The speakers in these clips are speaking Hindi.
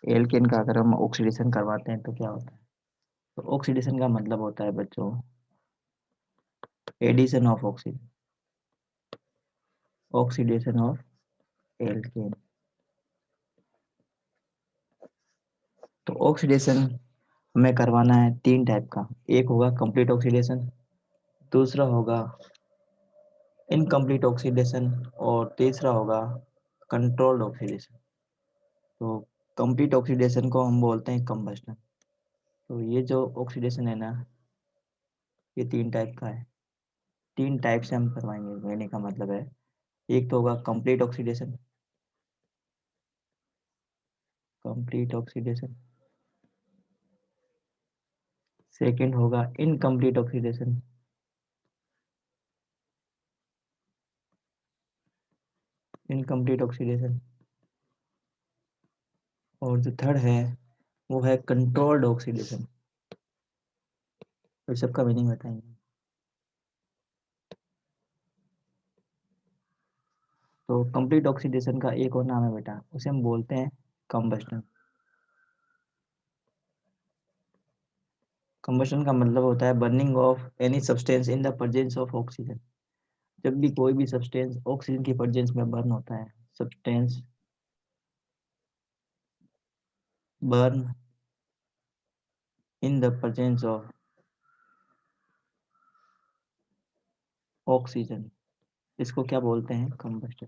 एल्केन का अगर हम ऑक्सीडेशन करवाते हैं तो क्या होता है? तो ऑक्सीडेशन का मतलब होता है बच्चों addition of oxygen, oxidation of alkane. तो ऑक्सीडेशन हमें करवाना है तीन टाइप का, एक होगा कंप्लीट ऑक्सीडेशन, दूसरा होगा इनकम्प्लीट ऑक्सीडेशन और तीसरा होगा कंट्रोल्ड ऑक्सीडेशन। तो कंप्लीट ऑक्सीडेशन को हम बोलते हैं कंबस्टन। तो ये जो ऑक्सीडेशन है ना, ये तीन टाइप का है, तीन टाइप से हम करवाएंगे, कहने का मतलब है एक तो होगा complete oxidation, complete oxidation, second होगा इनकम्प्लीट ऑक्सीडेशन, इनकम्प्लीट ऑक्सीडेशन, और जो थर्ड है वो है कंट्रोल्ड ऑक्सीडेशन। तो सबका मीनिंग बताएंगे। तो कंप्लीट ऑक्सीडेशन का एक और नाम है बेटा, उसे हम बोलते हैं कंबस्टन। कंबस्टन का मतलब होता है burning of any substance in the presence of oxygen. जब भी कोई भी सब्सटेंस ऑक्सीजन की प्रेजेंस में बर्न होता है, substance burn in the presence of oxygen, इसको क्या बोलते हैं? कंबस्टन।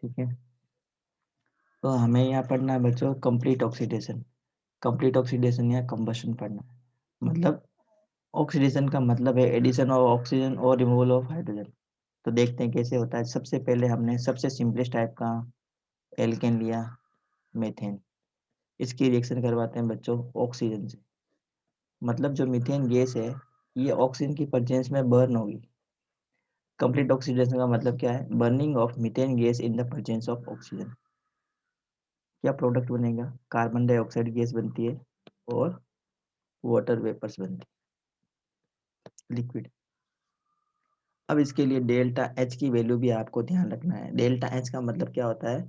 ठीक है, तो हमें यहाँ पढ़ना है बच्चों कंप्लीट ऑक्सीडेशन, कंप्लीट ऑक्सीडेशन या कंबस्टन पढ़ना है। मतलब ऑक्सीडेशन का मतलब है एडिशन ऑफ ऑक्सीजन और रिमूवल ऑफ हाइड्रोजन। तो देखते हैं कैसे होता है। सबसे पहले हमने सबसे सिंपलेस्ट टाइप का एल्केन लिया, मीथेन। इसकी रिएक्शन करवाते हैं बच्चों ऑक्सीजन से। मतलब जो मीथेन गैस है ये ऑक्सीजन की प्रेजेंस में बर्न होगी। कंप्लीट ऑक्सीडेशन का मतलब क्या है? Burning of methane gas in the presence of oxygen. क्या प्रोडक्ट बनेगा? कार्बन डाइऑक्साइड गैस बनती है और वाटर वेपर्स बनती है, लिक्विड। अब इसके लिए डेल्टा एच की वैल्यू भी आपको ध्यान रखना है। डेल्टा एच का मतलब क्या होता है?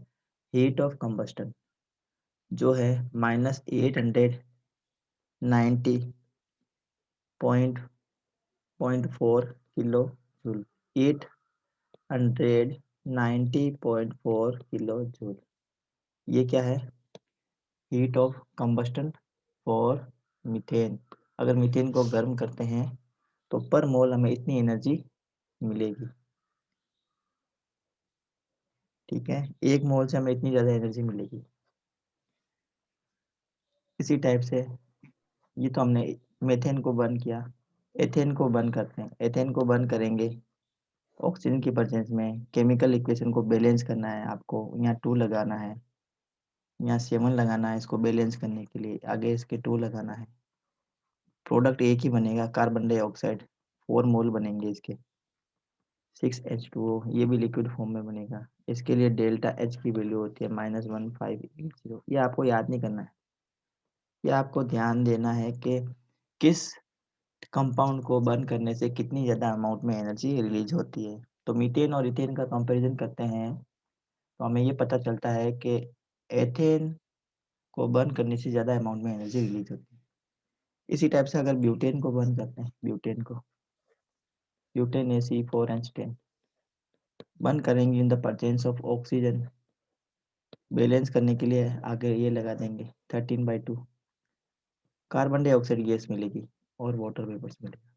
हीट ऑफ कंबस्टन, जो है -890.4 किलो जूल, 890.4 किलो जूल। ये क्या है? Heat of combustion for methane. अगर मीथेन को गर्म करते हैं तो पर मोल हमें इतनी एनर्जी मिलेगी। ठीक है, एक मोल से हमें इतनी ज़्यादा एनर्जी मिलेगी। इसी टाइप से ये तो हमने मेथेन को बर्न किया, एथेन को बर्न करते हैं। एथेन को बर्न करेंगे ऑक्सीजन की प्रेजेंस में। केमिकल इक्वेशन को बैलेंस करना है आपको, यहाँ 2 लगाना है, यहाँ 7 लगाना है इसको बैलेंस करने के लिए, आगे इसके 2 लगाना है। प्रोडक्ट एक ही बनेगा, कार्बन डाइऑक्साइड 4 मोल बनेंगे इसके, 6H2O। ये भी लिक्विड फॉर्म में बनेगा। इसके लिए डेल्टा एच की वैल्यू होती है -1580। ये आपको याद नहीं करना है, ये आपको ध्यान देना है कि किस कंपाउंड को बर्न करने से कितनी ज़्यादा अमाउंट में एनर्जी रिलीज होती है। तो मीथेन और इथेन का कंपैरिजन करते हैं तो हमें ये पता चलता है कि एथेन को बर्न करने से ज़्यादा अमाउंट में एनर्जी रिलीज होती है। इसी टाइप से अगर ब्यूटेन को बर्न करते हैं, ब्यूटेन को, ब्यूटेन AC4H10 बर्न करेंगे इन the presence of oxygen, balance करने के लिए आगे ये लगा देंगे 13/2, कार्बन डाइऑक्साइड गैस मिलेगी और वाटर वेपर्स मिलेगा।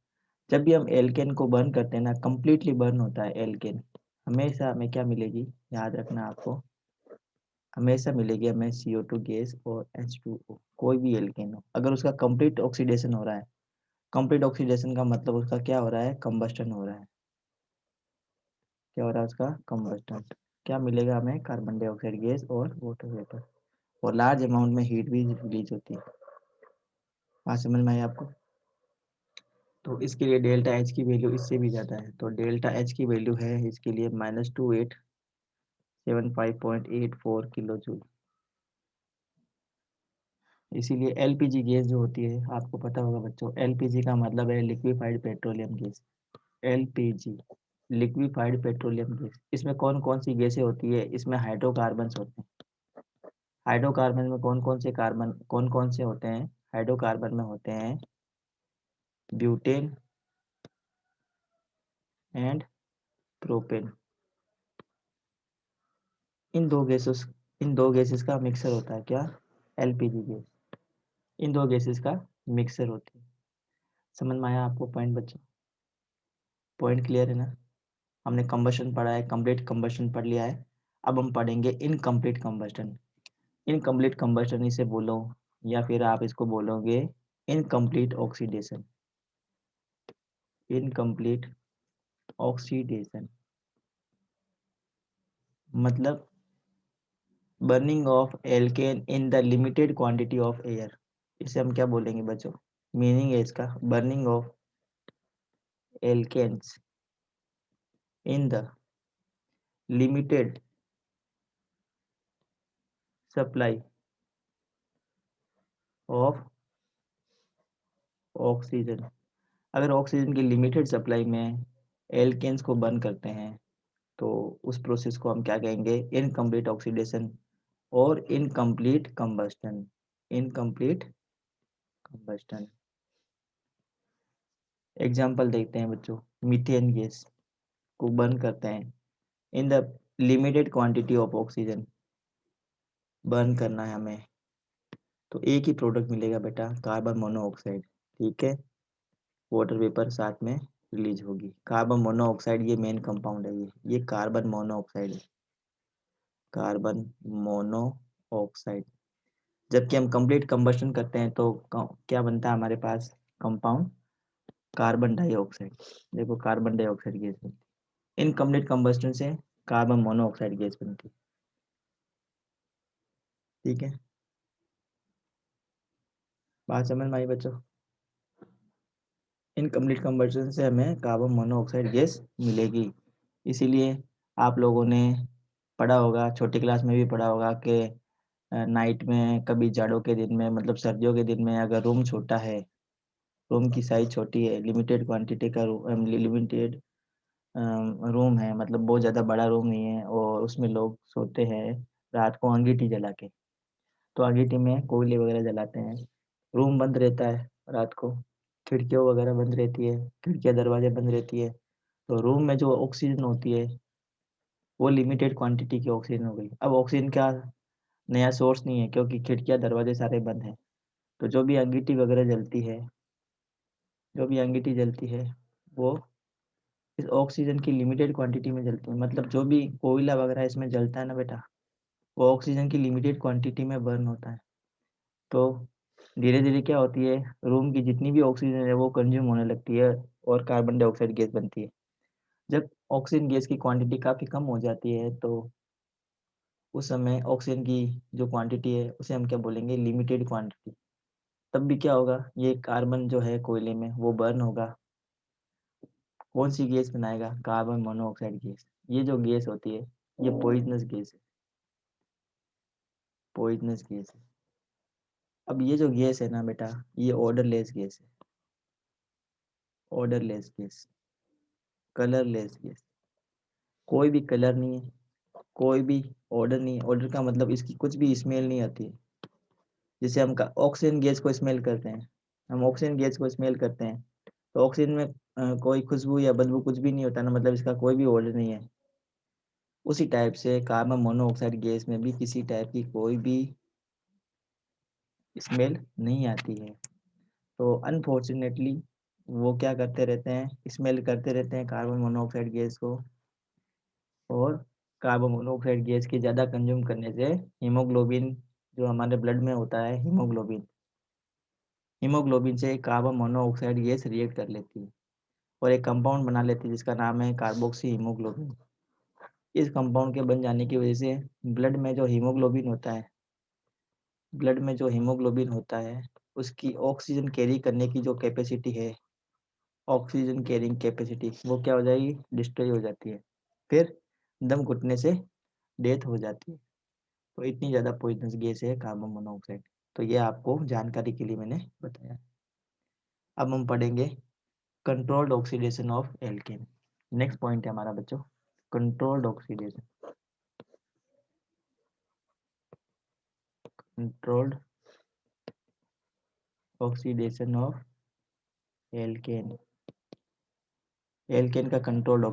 जब भी हम एल्केन को बर्न करते हैं ना, कंप्लीटली बर्न होता है एल्केन, हमेशा हमें क्या मिलेगी? याद रखना आपको, हमेशा मिलेगी हमें CO2 गैस और H2O। कोई भी एल्केन हो, अगर उसका कंप्लीट ऑक्सीडेशन हो रहा है, कंप्लीट ऑक्सीडेशन का मतलब उसका क्या हो रहा है? कंबस्टन हो रहा है। क्या हो रहा है उसका? कंबस्टन। क्या मिलेगा हमें? कार्बन डाइऑक्साइड गैस और वाटर वेपर, और लार्ज अमाउंट में हीट भी रिलीज होती है। बात समझ में आई आपको? तो इसके लिए डेल्टा एच की वैल्यू इससे भी ज़्यादा है। तो डेल्टा एच की वैल्यू है इसके लिए -2875.84 किलो जूल। इसीलिए एलपीजी गैस जो होती है, आपको पता होगा बच्चों, एलपीजी का मतलब है liquefied petroleum gas. LPG, liquefied petroleum gas. इसमें कौन कौन सी गैसें होती है? इसमें हाइड्रोकार्बन्स होते हैं, हाइड्रोकार्बन में कौन कौन से होते हैं? हाइड्रोकार्बन में होते हैं ब्यूटेन एंड प्रोपेन। इन दो गैसेस का मिक्सर होता है क्या? LPG gas. इन दो गैसेस का मिक्सर होती है। समझ में आया आपको पॉइंट बच्चों? पॉइंट क्लियर है ना? हमने कंबशन पढ़ा है, कंप्लीट कंबशन पढ़ लिया है। अब हम पढ़ेंगे इनकम्प्लीट कंबशन। इनकम्प्लीट कंबशन इसे बोलो, या फिर आप इसको बोलोगे इनकम्प्लीट ऑक्सीडेशन। इनकम्प्लीट ऑक्सीडेशन मतलब burning of alkane in the limited quantity of air. इसे हम क्या बोलेंगे बच्चों? मीनिंग है इसका, burning of alkanes in the limited supply of oxygen. अगर ऑक्सीजन की लिमिटेड सप्लाई में एल्केन्स को बर्न करते हैं तो उस प्रोसेस को हम क्या कहेंगे? इनकम्प्लीट ऑक्सीडेशन और incomplete combustion. Incomplete combustion. Example देखते हैं बच्चों। मीथेन गैस को बर्न करते हैं in the limited quantity of oxygen. Burn करना है हमें तो एक ही प्रोडक्ट मिलेगा बेटा, कार्बन मोनोऑक्साइड। ठीक है, वाटर वेपर साथ में रिलीज होगी। कार्बन मोनोऑक्साइड ये मेन कंपाउंड है। ये कार्बन मोनोऑक्साइड है, कार्बन मोनोऑक्साइड। जबकि हम कंप्लीट कंबशन करते हैं तो क्या बनता है हमारे पास कंपाउंड? Carbon dioxide. देखो कार्बन डाइऑक्साइड गैस बनती है। इनकम्प्लीट कंबशन से कार्बन मोनोऑक्साइड गैस बनती है। ठीक है, बात समझ में आई बच्चों? इनकम्प्लीट कंबशन से हमें कार्बन मोनोऑक्साइड गैस मिलेगी। इसीलिए आप लोगों ने पढ़ा होगा, छोटी क्लास में भी पढ़ा होगा कि नाइट में, कभी जाड़ों के दिन में, मतलब सर्दियों के दिन में, अगर रूम छोटा है, रूम की साइज छोटी है, लिमिटेड क्वांटिटी का लिमिटेड रूम है, मतलब बहुत ज़्यादा बड़ा रूम नहीं है, और उसमें लोग सोते हैं रात को अंगीठी जला के। तो अंगीठी में कोयले वगैरह जलाते हैं, रूम बंद रहता है रात को, खिड़कियाँ वगैरह बंद रहती है, खिड़कियाँ दरवाजे बंद रहती है, तो रूम में जो ऑक्सीजन होती है वो लिमिटेड क्वांटिटी की ऑक्सीजन हो गई। अब ऑक्सीजन का नया सोर्स नहीं है क्योंकि खिड़कियाँ दरवाजे सारे बंद हैं। तो जो भी अंगीठी जलती है वो इस ऑक्सीजन की लिमिटेड क्वांटिटी में जलती है। मतलब जो भी कोयला वगैरह इसमें जलता है ना बेटा, वो ऑक्सीजन की लिमिटेड क्वांटिटी में बर्न होता है। तो धीरे धीरे क्या होती है, रूम की जितनी भी ऑक्सीजन है वो कंज्यूम होने लगती है और कार्बन डाइऑक्साइड गैस बनती है। जब ऑक्सीजन गैस की क्वांटिटी काफ़ी कम हो जाती है तो उस समय ऑक्सीजन की जो क्वांटिटी है उसे हम क्या बोलेंगे? Limited quantity. तब भी क्या होगा, ये कार्बन जो है कोयले में वो बर्न होगा। कौन सी गैस बनाएगा? Carbon monoxide gas. ये जो गैस होती है ये पॉइजनस गैस है, पॉइजनस गैस है। अब ये जो गैस है ना बेटा, ये ऑर्डरलेस गैस है, ऑर्डरलेस गैस, कलरलेस गैस। कोई भी कलर नहीं है, कोई भी ऑर्डर नहीं है। ऑर्डर का मतलब इसकी कुछ भी स्मेल नहीं आती है। जैसे हम ऑक्सीजन गैस को स्मेल करते हैं, हम ऑक्सीजन गैस को स्मेल करते हैं तो ऑक्सीजन में कोई खुशबू या बदबू कुछ भी नहीं होता ना, मतलब इसका कोई भी ऑर्डर नहीं है। उसी टाइप से कार्बन मोनोऑक्साइड गैस में भी किसी टाइप की कोई भी स्मेल नहीं आती है। तो अनफॉर्चुनेटली वो क्या करते रहते हैं? स्मेल करते रहते हैं कार्बन मोनोऑक्साइड गैस को। और कार्बन मोनोऑक्साइड गैस के ज़्यादा कंज्यूम करने से हीमोग्लोबिन, जो हमारे ब्लड में होता है हीमोग्लोबिन, हीमोग्लोबिन से कार्बन मोनोऑक्साइड गैस रिएक्ट कर लेती है और एक कंपाउंड बना लेती है जिसका नाम है कार्बोक्सी हीमोग्लोबिन। इस कंपाउंड के बन जाने की वजह से ब्लड में जो हीमोग्लोबिन होता है उसकी ऑक्सीजन कैरी करने की जो कैपेसिटी है, ऑक्सीजन कैरिंग कैपेसिटी, वो क्या हो जाएगी? डिस्ट्रॉय हो जाती है। फिर दम घुटने से डेथ हो जाती है। तो इतनी ज़्यादा पॉइजनस गैस है कार्बन मोनोऑक्साइड। तो ये आपको जानकारी के लिए मैंने बताया। अब हम पढ़ेंगे controlled oxidation of alkane. Next point है हमारा बच्चों, controlled oxidation. Controlled oxidation of alkane. Alkane का कंट्रोल्ड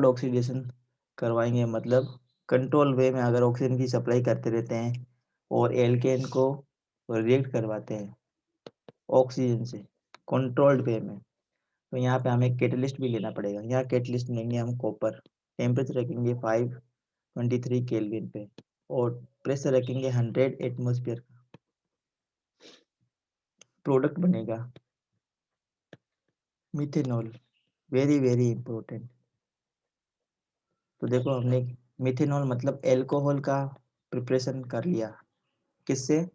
ऑक्सीडेशन करवाएंगे, मतलब कंट्रोल वे में अगर ऑक्सीजन की सप्लाई करते रहते हैं और एल्केन को रिएक्ट करवाते हैं ऑक्सीजन से कंट्रोल्ड वे में, तो यहाँ पे हमें कैटलिस्ट भी लेना पड़ेगा। यहाँ कैटलिस्ट लेंगे हम कॉपर, टेम्परेचर रखेंगे 523 केल्विन पे और प्रेशर रखेंगे 100 एटमोसफियर का। प्रोडक्ट बनेगा मिथेनॉल, वेरी वेरी इंपॉर्टेंट। तो देखो हमने मिथेनॉल मतलब एल्कोहल का प्रिपरेशन कर लिया, किससे?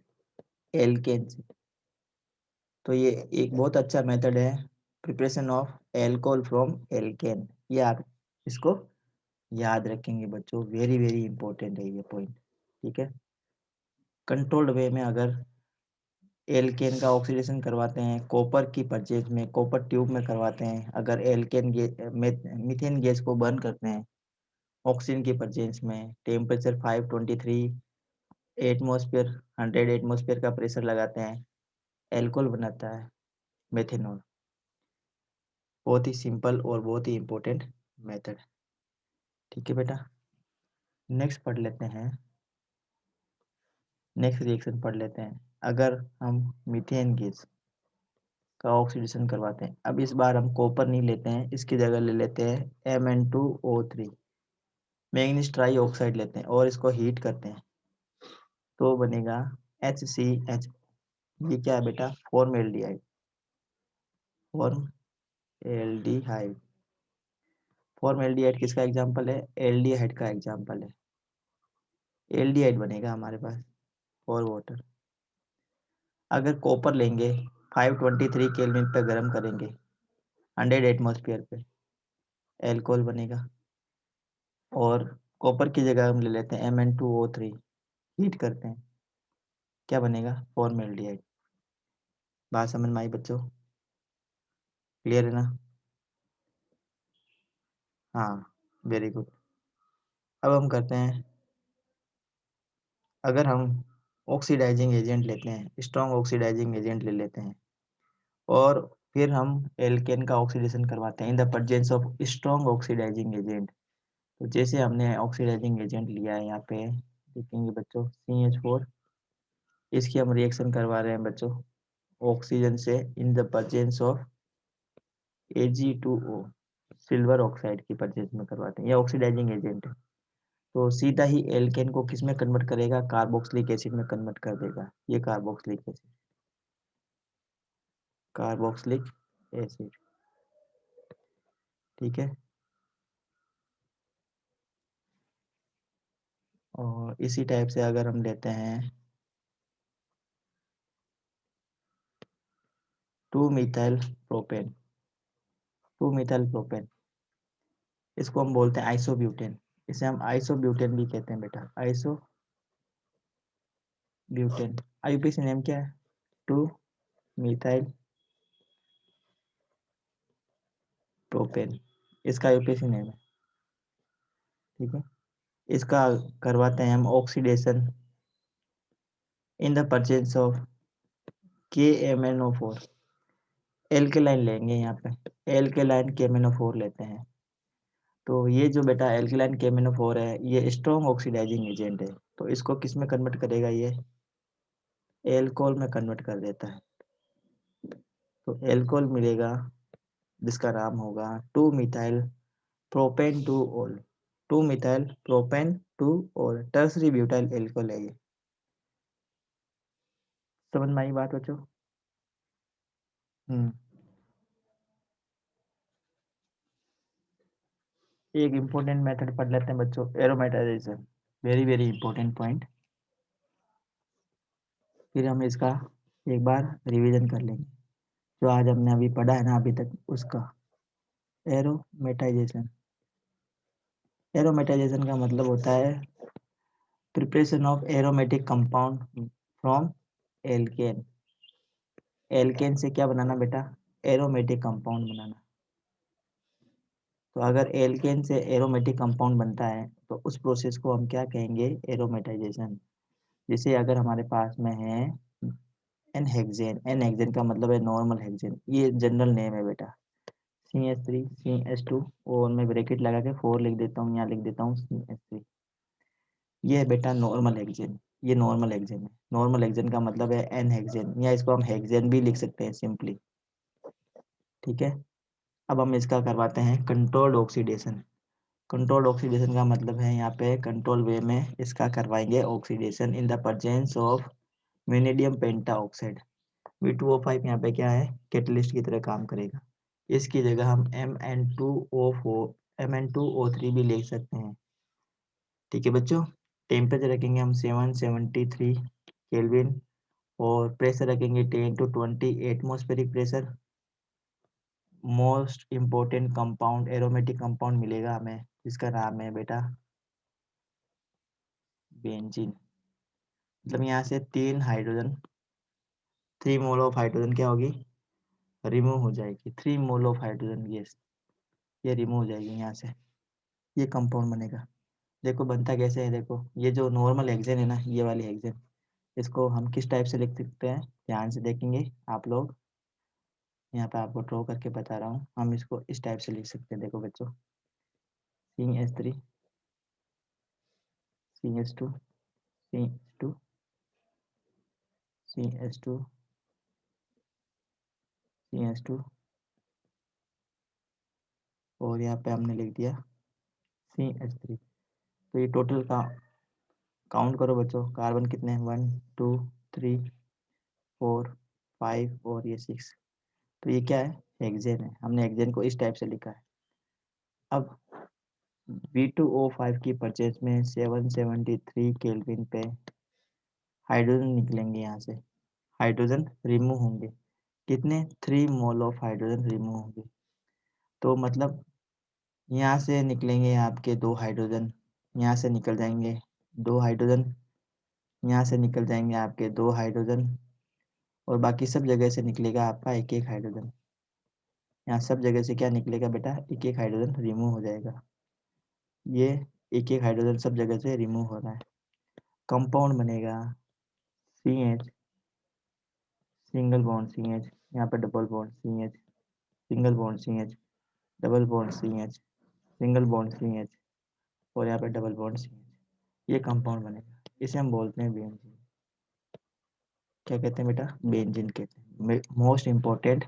एल्केन से। तो ये एक बहुत अच्छा मेथड है, preparation of alcohol from alkane. ये आप इसको याद रखेंगे बच्चों, वेरी वेरी इंपॉर्टेंट है ये पॉइंट। ठीक है, कंट्रोल्ड वे में अगर एल्केन का ऑक्सीडेशन करवाते हैं कॉपर की परचेज में, कॉपर ट्यूब में करवाते हैं, अगर एल्केन मीथेन गैस को बर्न करते हैं ऑक्सीजन की परचेज में, टेम्परेचर 523 एटमॉस्फेयर 100 एटमॉस्फेयर का प्रेशर लगाते हैं, एल्कोहल बनाता है मेथेनॉल। बहुत ही सिंपल और बहुत ही इंपॉर्टेंट मेथड। ठीक है बेटा, नेक्स्ट पढ़ लेते हैं, नेक्स्ट रिएक्शन पढ़ लेते हैं। अगर हम मीथेन गैस का ऑक्सीडेशन करवाते हैं, अब इस बार हम कॉपर नहीं लेते हैं, इसकी जगह ले लेते हैं Mn2O3, मैंगनीज ट्राई ऑक्साइड लेते हैं और इसको हीट करते हैं तो बनेगा HCH। ये क्या है बेटा? फॉर्मएल्डिहाइड, फॉर्मएल्डिहाइड। फॉर्मएल्डिहाइड किसका एग्जांपल है? एल्डिहाइड का एग्जांपल है। एल्डिहाइड बनेगा हमारे पास और वाटर। अगर कॉपर लेंगे 523 केल्विन पे गर्म करेंगे 100 एटमॉस्फेयर पे, एल्कोहल बनेगा। और कॉपर की जगह हम ले लेते हैं Mn2O3, हीट करते हैं, क्या बनेगा? फॉर्मएल्डिहाइड। बात समझ में आई बच्चों? क्लियर है ना? हाँ, वेरी गुड। अब हम करते हैं, अगर हम ऑक्सीडाइजिंग एजेंट लेते हैं, स्ट्रॉन्ग ऑक्सीडाइजिंग एजेंट ले लेते हैं और फिर हम एल्केन का ऑक्सीडेशन करवाते हैं in the presence of strong oxidising agent. तो जैसे हमने ऑक्सीडाइजिंग एजेंट लिया है, यहाँ पे देखेंगे बच्चों CH4, इसकी हम रिएक्शन करवा रहे हैं बच्चों ऑक्सीजन से इन the presence of Ag2O, silver oxide की प्रेजेंस में करवाते हैं, ये ऑक्सीडाइजिंग एजेंट है। तो सीधा ही एल्केन को किस में कन्वर्ट करेगा? कार्बोक्सिलिक एसिड में कन्वर्ट कर देगा। ये कार्बोक्सिलिक एसिड, कार्बोक्सिलिक एसिड। ठीक है, और इसी टाइप से अगर हम लेते हैं 2 मिथाइल प्रोपेन, 2 मिथाइल प्रोपेन, इसको हम बोलते हैं आइसोब्यूटेन। इसे हम आइसोब्यूटेन भी कहते हैं बेटा, आइसोब्यूटेन। आईयूपीएसी नेम क्या है? 2 मिथाइल प्रोपेन, इसका आईयूपीएसी नेम है। ठीक है, इसका करवाते हैं हम ऑक्सीडेशन इन द परचेंस ऑफ KMnO4। एल्केलाइन लेंगे यहाँ पे, एल्केलाइन KMnO4 लेते हैं। तो ये जो बेटा एल्केलाइन KMnO4 है, ये स्ट्रॉन्ग ऑक्सीडाइजिंग एजेंट है, तो इसको किस में कन्वर्ट करेगा? ये एल्कोहल में कन्वर्ट कर देता है। तो एल्कोहल मिलेगा जिसका नाम होगा 2 methyl propane 2 all, 2 methyl propane 2 all, tertiary butyl alcohol है ये। समझ में आई बात बच्चों? हम्म, एक इम्पोर्टेंट मेथड पढ़ लेते हैं बच्चों, aromatisation, very very important point. फिर हम इसका एक बार रिवीजन कर लेंगे जो आज हमने अभी पढ़ा है ना अभी तक उसका। एरोमेटाइजेशन, एरोमेटाइजेशन का मतलब होता है preparation of aromatic compound from alkane. Alkane से क्या बनाना बेटा? एरोमेटिक कंपाउंड बनाना। तो अगर एल्केन से एरोमेटिक कंपाउंड बनता है तो उस प्रोसेस को हम क्या कहेंगे? एरोमेटाइजेशन। जैसे अगर हमारे पास में है एन हेक्सेन, एन हेक्सेन का मतलब है नॉर्मल हेक्सेन, ये जनरल नेम है बेटा। CH3 CH2 और मैं ब्रैकेट लगा के 4 लिख देता हूँ, यहाँ लिख देता हूँ CH3। ये है बेटा नॉर्मल हेक्सेन, ये नॉर्मल हेक्सेन है। नॉर्मल हेक्सेन का मतलब है एन हेक्सेन, या इसको हम हेक्सेन भी लिख सकते हैं सिंपली। ठीक है, अब हम इसका करवाते हैं कंट्रोल्ड ऑक्सीडेशन। कंट्रोल्ड ऑक्सीडेशन का मतलब है यहाँ पे कंट्रोल वे में इसका करवाएंगे oxidation in the presence of vanadium penta oxide. V2O5 यहाँ पे क्या है, कैटलिस्ट की तरह काम करेगा। इसकी जगह हम Mn2O3 भी लिख सकते हैं। ठीक है बच्चों, टेम्परेचर रखेंगे हम 773 केल्विन और प्रेशर रखेंगे 10 to 20 atmospheric pressure. Most important compound, aromatic compound मिलेगा हमें, जिसका नाम है बेटा बेंजीन। मतलब यहाँ से 3 मोल ऑफ हाइड्रोजन क्या होगी, रिमूव हो जाएगी। 3 मोल ऑफ हाइड्रोजन गैस ये रिमूव हो जाएगी यहाँ से, ये कंपाउंड बनेगा। देखो बनता कैसे है, देखो ये जो नॉर्मल हेक्सेन है ना, ये वाली हेक्सेन, इसको हम किस टाइप से लिख सकते हैं, ध्यान से देखेंगे आप लोग। यहाँ पे आपको ड्रॉ करके बता रहा हूँ, हम इसको इस टाइप से लिख सकते हैं। देखो बच्चों, CH3 CH2 CH2 CH2 CH2 और यहाँ पे हमने लिख दिया CH3। तो ये टोटल का काउंट करो बच्चों, कार्बन कितने हैं, 1 2 3 4 5 और ये 6। तो ये क्या है, हेक्सेन है। हमने हेक्सेन को इस टाइप से लिखा है। अब V2O5 की परचेज में 773 केल्विन पे हाइड्रोजन निकलेंगे यहाँ से, हाइड्रोजन रिमूव होंगे। कितने, 3 मोल ऑफ हाइड्रोजन रिमूव होंगे। तो मतलब यहाँ से निकलेंगे आपके 2 हाइड्रोजन, यहाँ से निकल जाएंगे 2 हाइड्रोजन, यहाँ से निकल जाएंगे आपके 2 हाइड्रोजन, और बाकी सब जगह से निकलेगा आपका एक एक हाइड्रोजन। यहाँ सब जगह से क्या निकलेगा बेटा, एक एक हाइड्रोजन रिमूव हो जाएगा। ये एक एक हाइड्रोजन सब जगह से रिमूव हो रहा है। कंपाउंड बनेगा CH, सिंगल बॉन्ड CH, यहाँ पे double bond CH, single bond CH, double bond CH, single bond CH और यहाँ पे डबल बॉन्ड CH। ये कंपाउंड बनेगा, इसे हम बोलते हैं बेंजीन। क्या कहते हैं बेटा, बेंजीन कहते हैं। Most important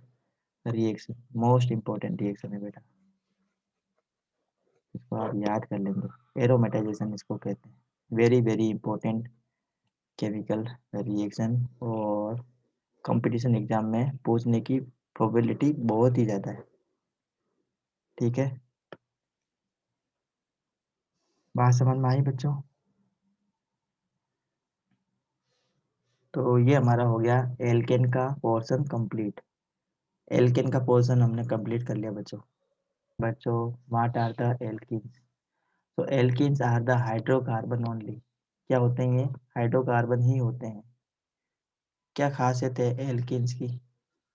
reaction, most important reaction है बेटा, इसको आप याद कर लेंगे। एरोमेटाइजेशन इसको कहते हैं। Very very important chemical reaction, और कंपटीशन एग्जाम में पूछने की प्रोबेबिलिटी बहुत ही ज़्यादा है। ठीक है, बात समझ में आई बच्चों। तो ये हमारा हो गया एल्केन का पोर्शन कंप्लीट। एल्केन का पोर्शन हमने कंप्लीट कर लिया बच्चों। बच्चों, व्हाट आर द एल्कीन्स? तो alkenes are the hydrocarbon only. क्या होते हैं ये, हाइड्रोकार्बन ही होते हैं। क्या खासियत है एल्कीन्स की?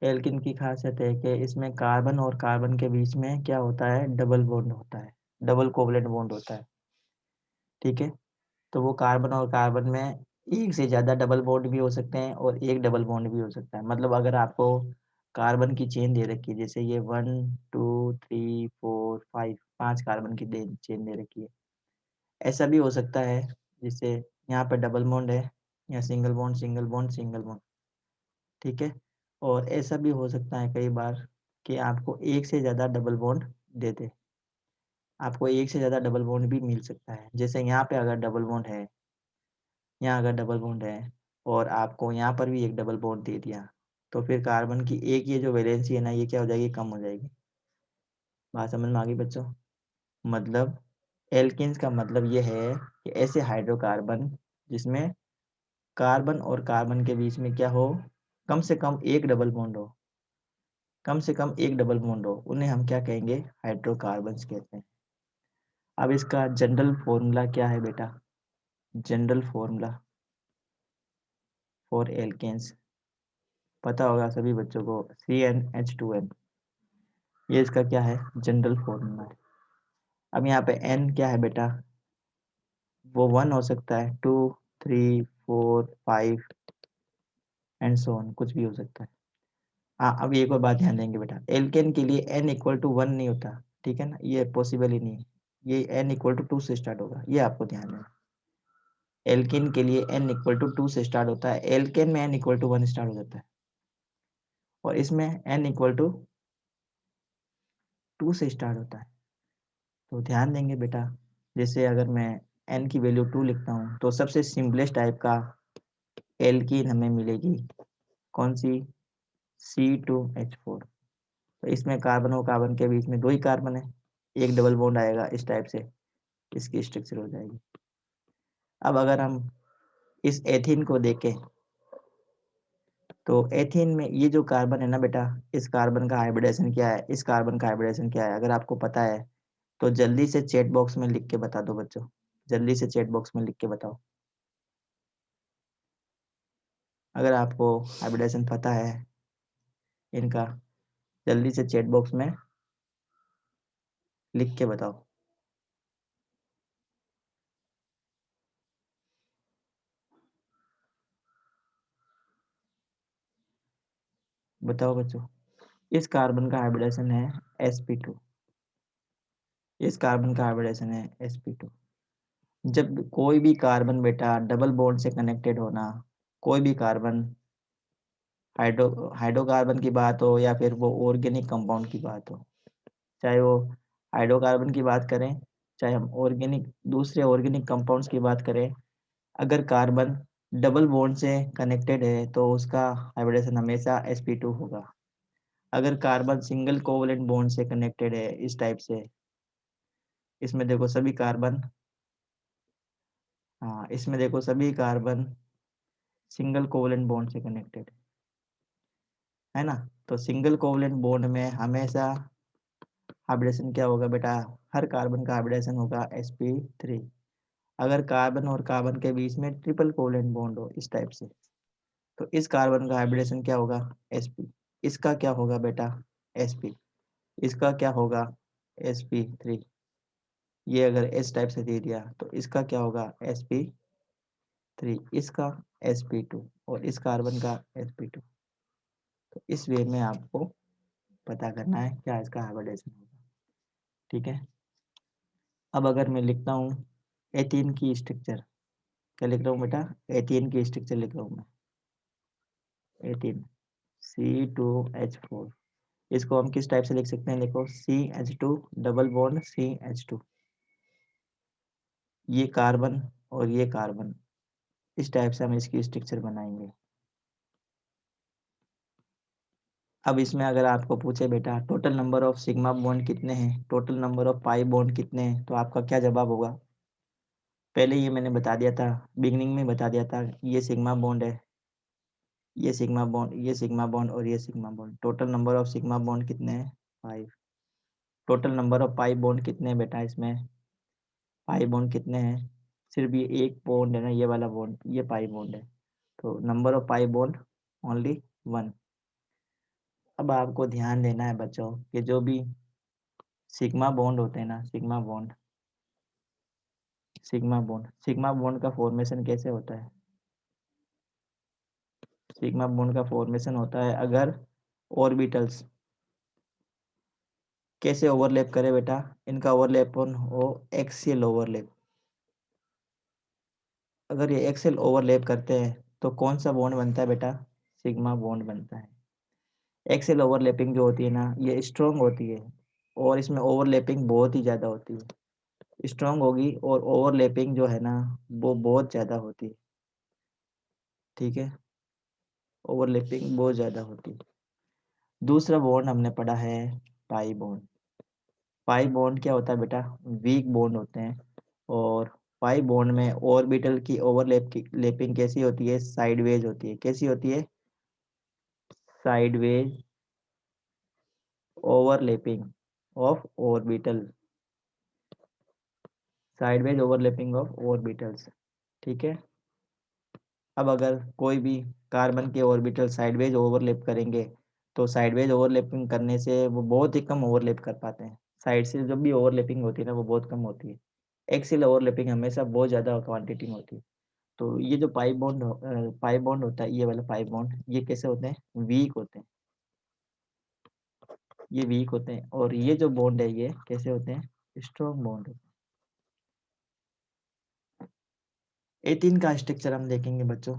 एल्किन की खासियत है कि इसमें कार्बन और कार्बन के बीच में क्या होता है, डबल बॉन्ड होता है, डबल कोवलेंट बॉन्ड होता है। ठीक है, तो वो कार्बन और कार्बन में एक से ज़्यादा डबल बॉन्ड भी हो सकते हैं और एक डबल बॉन्ड भी हो सकता है। मतलब अगर आपको कार्बन की चेन दे रखी है, जैसे ये 1 2 3 4 5, 5 कार्बन की चेन दे रखी है, ऐसा भी हो सकता है जिससे यहाँ पे डबल बॉन्ड है, या single bond single bond single bond. ठीक है, और ऐसा भी हो सकता है कई बार कि आपको एक से ज़्यादा डबल बॉन्ड दे दे। आपको एक से ज़्यादा डबल बॉन्ड भी मिल सकता है, जैसे यहाँ पे अगर डबल बॉन्ड है, यहाँ अगर डबल बॉन्ड है और आपको यहाँ पर भी एक डबल बॉन्ड दे दिया, तो फिर कार्बन की एक ये जो वैलेंसी है ना, ये क्या हो जाएगी, कम हो जाएगी। बात समझ में आ गई बच्चों? मतलब एल्केन्स का मतलब ये है कि ऐसे हाइड्रोकार्बन जिसमें कार्बन और कार्बन के बीच में क्या हो, कम से कम एक डबल बॉन्ड हो, कम से कम एक डबल बॉन्ड हो, उन्हें हम क्या कहेंगे, हाइड्रोकार्बन्स कहते हैं। अब इसका जनरल फॉर्मूला क्या है बेटा, जनरल फॉर्मूला फॉर एल्केन्स पता होगा सभी बच्चों को, CnH2n। ये इसका क्या है, जनरल फॉर्मूला है। अब यहाँ पे n क्या है बेटा, वो 1 हो सकता है, 2 3 4 5 एंड सो ऑन, कुछ भी हो सकता है। हाँ, अब एक और बात ध्यान देंगे बेटा, एल्केन के लिए n इक्वल टू 1 नहीं होता, ठीक है ना, ये पॉसिबल ही नहीं है, ये n इक्वल टू 2 से स्टार्ट होगा, ये आपको ध्यान देना। एल्केन के लिए n इक्वल टू 2 से स्टार्ट होता है, एल्केन में n इक्वल टू 1 स्टार्ट हो जाता है, और इसमें n इक्वल टू 2 से स्टार्ट होता है। तो ध्यान देंगे बेटा, जैसे अगर मैं n की वैल्यू 2 लिखता हूँ तो सबसे सिंपलेस्ट टाइप का एल्कीन हमें मिलेगी, कौन सी, C2H4। तो इसमें कार्बन और कार्बन के बीच में 2 ही कार्बन है, एक डबल बॉन्ड आएगा इस टाइप से, इसकी स्ट्रक्चर हो जाएगी। अब अगर हम इस एथीन को देखें तो एथीन में ये जो कार्बन है ना बेटा, इस कार्बन का हाइब्रिडेशन क्या है, इस कार्बन का हाइब्रिडेशन क्या है, अगर आपको पता है तो जल्दी से चैट बॉक्स में लिख के बता दो बच्चों, जल्दी से चैट बॉक्स में लिख के बताओ। अगर आपको हाइब्रिडेशन पता है इनका, जल्दी से चैट बॉक्स में लिख के बताओ। बताओ बच्चों, इस कार्बन का हाइब्रिडेशन है sp2, इस कार्बन का हाइब्रिडेशन है sp2। जब कोई भी कार्बन बेटा डबल बॉन्ड से कनेक्टेड होना, कोई भी कार्बन, हाइड्रोकार्बन की बात हो या फिर वो ऑर्गेनिक कंपाउंड की बात हो, चाहे वो हाइड्रोकार्बन की बात करें, चाहे हम ऑर्गेनिक दूसरे ऑर्गेनिक कंपाउंड्स की बात करें, अगर कार्बन डबल बॉन्ड से कनेक्टेड है तो उसका हाइब्रिडेशन हमेशा sp2 होगा। अगर कार्बन सिंगल कोवलेंट बॉन्ड से कनेक्टेड है इस टाइप से, इसमें देखो सभी कार्बन, हाँ इसमें देखो सभी कार्बन सिंगल कोवलेंट बॉन्ड से कनेक्टेड है ना, तो सिंगल कोवलेंट बॉन्ड में हमेशा हाइब्रिडेशन क्या होगा बेटा, हर कार्बन का हाइब्रिडेशन होगा sp3। अगर कार्बन और कार्बन के बीच में ट्रिपल कोवलेंट बॉन्ड हो इस टाइप से, तो इस कार्बन का हाइब्रिडेशन क्या होगा, sp, इसका क्या होगा बेटा, sp, इसका क्या होगा, sp3। ये अगर इस टाइप से दे दिया तो इसका क्या होगा, sp3, इसका sp2, और इस कार्बन का sp2। तो इस वे में आपको पता करना है क्या इसका हाइब्रिडेशन होगा, ठीक है। अब अगर मैं लिखता हूँ एथीन की स्ट्रक्चर, क्या लिख रहा हूँ बेटा, एथीन की स्ट्रक्चर लिख रहा हूँ मैं, एथीन C2H4, इसको हम किस टाइप से लिख सकते हैं, देखो CH2 डबल बॉन्ड CH2, ये कार्बन और ये कार्बन, इस टाइप से हम इसकी स्ट्रक्चर बनाएंगे। अब इसमें अगर आपको पूछे बेटा total number of sigma bond कितने हैं, total number of pi bond कितने हैं, तो आपका क्या जवाब होगा, पहले ये मैंने बता दिया था, बिगनिंग में बता दिया था, ये सिग्मा बॉन्ड है, ये सिग्मा बॉन्ड, ये सिग्मा बॉन्ड और ये sigma bond, total number of sigma bond कितने हैं, 5। Total number of pi bond कितने हैं बेटा, इसमें पाई बॉन्ड कितने हैं, सिर्फ ये एक बॉन्ड है ना, ये वाला बॉन्ड, ये पाई बॉन्ड है, तो number of pi bond only 1। अब आपको ध्यान देना है बच्चों कि जो भी सिग्मा बॉन्ड होते हैं ना, सिग्मा बॉन्ड का फॉर्मेशन कैसे होता है, सिग्मा बॉन्ड का फॉर्मेशन होता है अगर ऑर्बिटल्स कैसे ओवरलैप करे बेटा, इनका ओवरलैप हो एक्सियल ओवरलैप, अगर ये एक्सेल ओवरलैप करते हैं तो कौन सा बॉन्ड बनता है बेटा, सिग्मा बॉन्ड बनता है। एक्सेल ओवरलैपिंग जो होती है ना, ये स्ट्रॉन्ग होती है और इसमें ओवरलैपिंग बहुत ही ज़्यादा होती है, स्ट्रॉन्ग होगी और ओवरलैपिंग जो है ना वो बहुत ज़्यादा होती है, ठीक है, ओवरलैपिंग बहुत ज़्यादा होती है। दूसरा बॉन्ड हमने पढ़ा है पाई बॉन्ड, पाई बॉन्ड क्या होता है बेटा, वीक बॉन्ड होते हैं, और पाई बॉन्ड में ऑर्बिटल की ओवरलैप की लैपिंग कैसी होती है, साइडवेज होती है, कैसी होती है, sideways overlapping of orbital, sideways overlapping of orbitals, ठीक है। अब अगर कोई भी कार्बन के ऑर्बिटल साइडवेज ओवरलैप करेंगे तो साइडवेज ओवरलैपिंग करने से वो बहुत ही कम ओवरलैप कर पाते हैं, साइड से जब भी ओवरलैपिंग होती है ना वो बहुत कम होती है, एक्सियल ओवरलैपिंग हमेशा बहुत ज़्यादा क्वांटिटी में होती है। तो ये जो पाई बॉन्ड होता है, ये वाला पाई बॉन्ड, ये कैसे होते हैं? वीक होते हैं। ये वीक होते हैं, और ये जो बॉन्ड है ये कैसे होते हैं? स्ट्रॉन्ग बॉन्ड होते हैं। एथीन का स्ट्रक्चर हम देखेंगे बच्चों,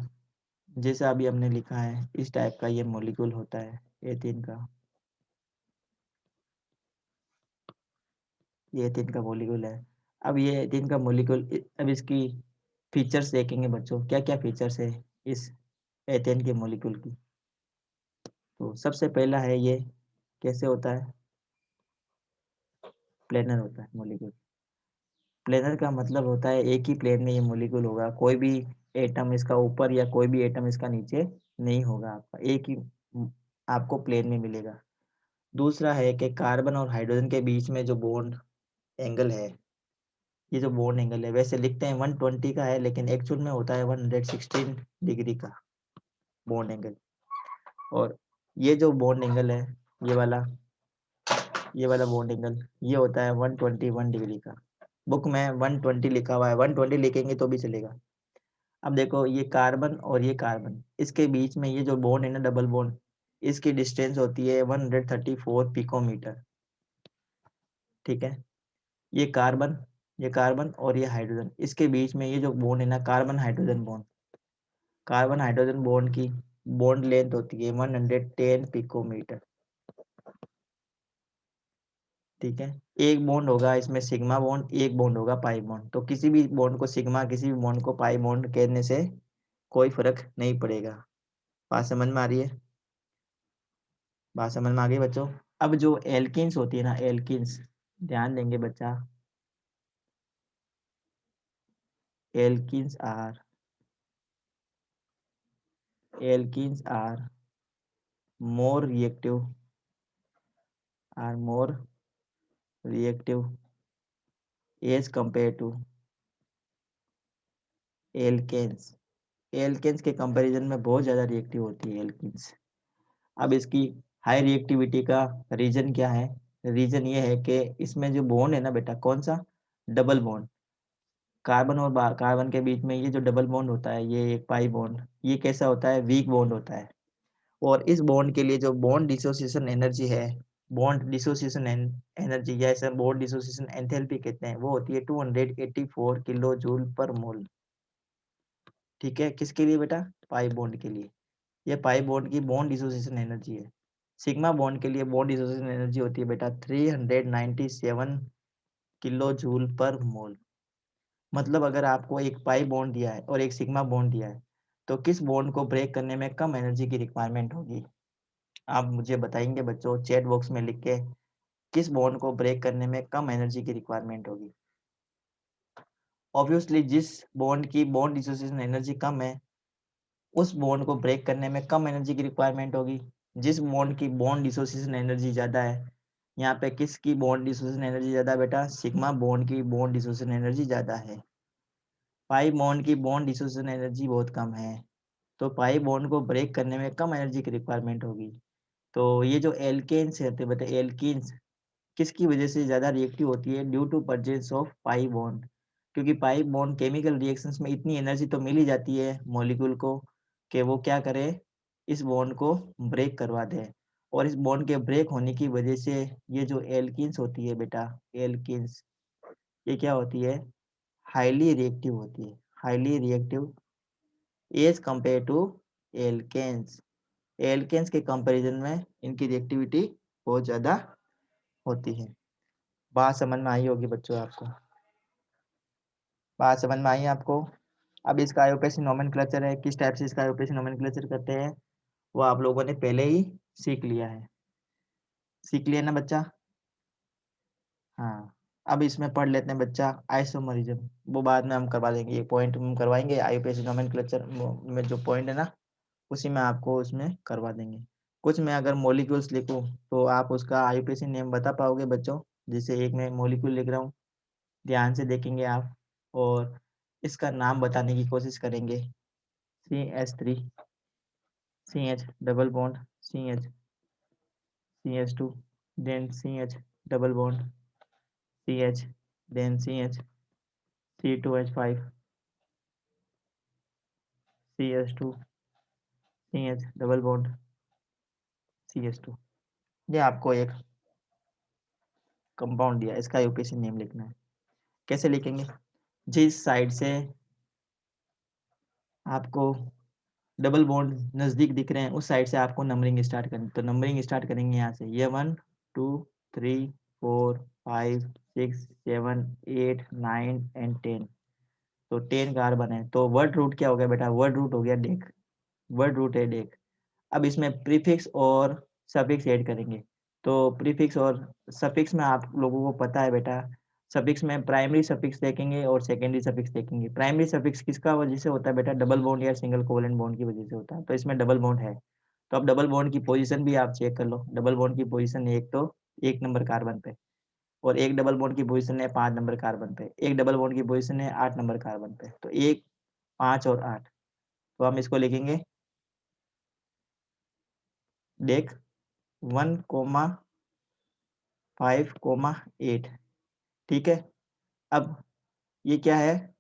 जैसे अभी हमने लिखा है इस टाइप का ये मॉलिक्यूल होता है एथीन का। ये एथीन का मॉलिक्यूल है। अब ये एथीन का मॉलिक्यूल, अब इसकी फीचर्स देखेंगे बच्चों, क्या क्या फीचर्स है इस एथेन के मॉलिक्यूल की। तो सबसे पहला है ये कैसे होता है? प्लेनर होता है मॉलिक्यूल। प्लेनर का मतलब होता है एक ही प्लेन में ये मॉलिक्यूल होगा, कोई भी एटम इसका ऊपर या कोई भी एटम इसका नीचे नहीं होगा, आपका एक ही आपको प्लेन में मिलेगा। दूसरा है कि कार्बन और हाइड्रोजन के बीच में जो बॉन्ड एंगल है, ये जो बॉन्ड एंगल है वैसे लिखते हैं 120 का है, लेकिन एक्चुअल में होता है 116 डिग्री का बॉन्ड एंगल। और ये जो बॉन्ड एंगल है, ये वाला ये वाला बॉन्ड एंगल, ये होता है 121 डिग्री का। बुक में 120 लिखा हुआ है, 120 लिखेंगे तो भी चलेगा। अब देखो ये कार्बन और ये कार्बन, इसके बीच में ये जो बॉन्ड है ना, डबल बॉन्ड, इसकी डिस्टेंस होती है 134 पिकोमीटर। ठीक है। ये कार्बन, ये कार्बन और ये हाइड्रोजन, इसके बीच में ये जो बॉन्ड है ना, carbon hydrogen bond, carbon hydrogen bond की बॉन्ड लेंथ होती है 110 पिकोमीटर। ठीक है। एक बॉन्ड होगा इसमें सिग्मा बॉन्ड, एक बॉन्ड होगा पाई बॉन्ड। तो किसी भी बॉन्ड को सिग्मा, किसी भी बॉन्ड को पाई बॉन्ड कहने से कोई फर्क नहीं पड़ेगा। बात समझ में आ रही है? बात समझ में आ गई बच्चों? अब जो एल्किन्स होती है ना, एल्किन्स, ध्यान देंगे बच्चा, alkenes are alkenes more reactive are more reactive as compare to alkanes. Alkanes के कंपैरिजन में बहुत ज़्यादा रिएक्टिव होती है एल्किन्स। अब इसकी हाई रिएक्टिविटी का रीजन क्या है? रीजन ये है कि इसमें जो बॉन्ड है ना बेटा, कौन सा? Double bond. कार्बन और कार्बन के बीच में ये जो डबल बॉन्ड होता है, ये एक पाई बॉन्ड, ये कैसा होता है? वीक बॉन्ड होता है। और इस बॉन्ड के लिए जो बॉन्ड डिसोसिएशन एनर्जी है, बॉन्ड डिसोसिएशन एनर्जी, या इसे बॉन्ड डिसोसिएशन एंथैल्पी कहते हैं, वो होती है 284 किलो जूल पर मोल। ठीक है। किसके लिए बेटा? पाई बॉन्ड के लिए। ये पाई बॉन्ड की बॉन्ड डिसोसिएशन एनर्जी है। सिग्मा बॉन्ड के लिए बॉन्ड डिसोसिएशन एनर्जी होती है बेटा 397 किलो जूल पर मोल। मतलब अगर आपको एक पाई बॉन्ड दिया है और एक सिग्मा बॉन्ड दिया है, तो किस बॉन्ड को ब्रेक करने में कम एनर्जी की रिक्वायरमेंट होगी? आप मुझे बताएंगे बच्चों चैट बॉक्स में लिख के, किस बॉन्ड को ब्रेक करने में कम एनर्जी की रिक्वायरमेंट होगी? ऑब्वियसली जिस बॉन्ड की बॉन्ड डिसोसिएशन एनर्जी कम है, उस बॉन्ड को ब्रेक करने में कम एनर्जी की रिक्वायरमेंट होगी। जिस बॉन्ड की बॉन्ड डिसोसिएशन एनर्जी ज़्यादा है, यहाँ पे किसकी बॉन्ड डिसोसिएशन एनर्जी ज़्यादा है बेटा? सिग्मा बॉन्ड की बॉन्ड डिसोसिएशन एनर्जी ज़्यादा है। पाई बॉन्ड की बॉन्ड डिसोसिएशन एनर्जी बहुत कम है, तो पाई बॉन्ड को ब्रेक करने में कम एनर्जी की रिक्वायरमेंट होगी। तो ये जो एल्केन्स होते हैं बेटा, एल्कीन्स किसकी वजह से ज़्यादा रिएक्टिव होती है? Due to presence of pi bond. क्योंकि पाई बॉन्ड केमिकल रिएक्शंस में इतनी एनर्जी तो मिल ही जाती है मॉलिक्यूल को कि वो क्या करे, इस बॉन्ड को ब्रेक करवा दे। और इस बॉन्ड के ब्रेक होने की वजह से ये जो एल्कीन्स होती है बेटा, एल्कीन्स, ये क्या होती है? हाईली रिएक्टिव होती है। Highly reactive as compare to alkanes. Alkanes के कंपैरिजन में इनकी रिएक्टिविटी बहुत ज़्यादा होती है। बात समझ में आई होगी बच्चों आपको? बात समझ में आई आपको? अब इसका आईयूपीएसी नोमेनक्लेचर है, किस टाइप से इसका आईयूपीएसी नोमेनक्लेचर करते हैं, वो आप लोगों ने पहले ही सीख लिया है। सीख लिया ना बच्चा? हाँ। अब इसमें पढ़ लेते हैं बच्चा आइसोमरिज्म, वो बाद में हम करवा देंगे, ये पॉइंट हम करवाएंगे आईयूपीएसी नोमेनक्लेचर में जो पॉइंट है ना, उसी में आपको उसमें करवा देंगे। कुछ में अगर मॉलिक्यूल्स लिखूं तो आप उसका आईयूपीएसी नेम बता पाओगे बच्चों? जैसे एक मैं मॉलिक्यूल लिख रहा हूँ, ध्यान से देखेंगे आप और इसका नाम बताने की कोशिश करेंगे। CH3, CH double bond, CH, CH2, then CH double bond, CH, then CH, C2H5, CH2 CH double bond CH2। ये आपको एक कंपाउंड दिया, इसका यूपीएससी नेम लिखना है। कैसे लिखेंगे? जिस साइड से आपको डबल बॉन्ड नजदीक दिख रहे हैं उस साइड से आपको नंबरिंग स्टार्ट करनी। तो नंबरिंग स्टार्ट करेंगे यहाँ से, ये 1 2 3 4 5 6 7 8 9 एंड 10। तो 10 कार्बन है। तो वर्ड रूट क्या हो गया बेटा? वर्ड रूट हो गया डेक। वर्ड रूट है डेक। अब इसमें प्रीफिक्स और सफिक्स ऐड करेंगे। तो प्रीफिक्स और सफिक्स में आप लोगों को पता है बेटा, सफिक्स में प्राइमरी सफिक्स देखेंगे और सेकेंडरी सफिक्स देखेंगे। प्राइमरी सफिक्स किसका वजह से होता है बेटा? डबल बॉन्ड या सिंगल कोवेलेंट बॉन्ड की वजह से होता है। तो इसमें डबल बॉन्ड है, तो अब डबल बॉन्ड की पोजीशन भी आप चेक कर लो। डबल बॉन्ड की पोजीशन एक तो 1 नंबर कार्बन पे, और एक डबल बॉन्ड की पोजीशन है 5 नंबर कार्बन पे, एक डबल बॉन्ड की पोजीशन है 8 नंबर कार्बन पे। तो 1 5 और 8, तो हम इसको लिखेंगे डेक 1,5,8। ठीक है। अब ये क्या है?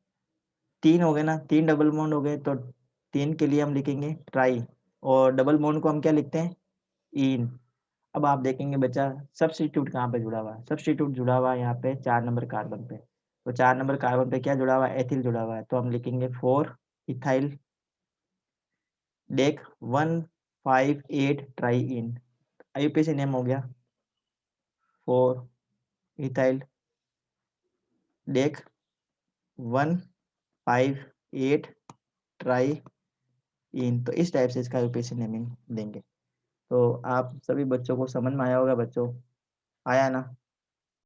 3 हो गए ना, 3 डबल बॉन्ड हो गए, तो 3 के लिए हम लिखेंगे ट्राई, और डबल बॉन्ड को हम क्या लिखते हैं? इन। अब आप देखेंगे बच्चा सब्स्टिट्यूट कहाँ पे जुड़ा हुआ है? सब्स्टिट्यूट जुड़ा हुआ है यहाँ पे 4 नंबर कार्बन पे। तो 4 नंबर कार्बन पे क्या जुड़ा हुआ है? एथिल जुड़ा हुआ है। तो हम लिखेंगे 4 ethyl deck 1,5,8 try in. IUPAC name हो गया 4 इथाइल डेक 1,5,8 ट्राई इन। तो इस टाइप से इसका यूपीएससी नेमिंग देंगे। तो आप सभी बच्चों को समझ में आया होगा बच्चों? आया ना?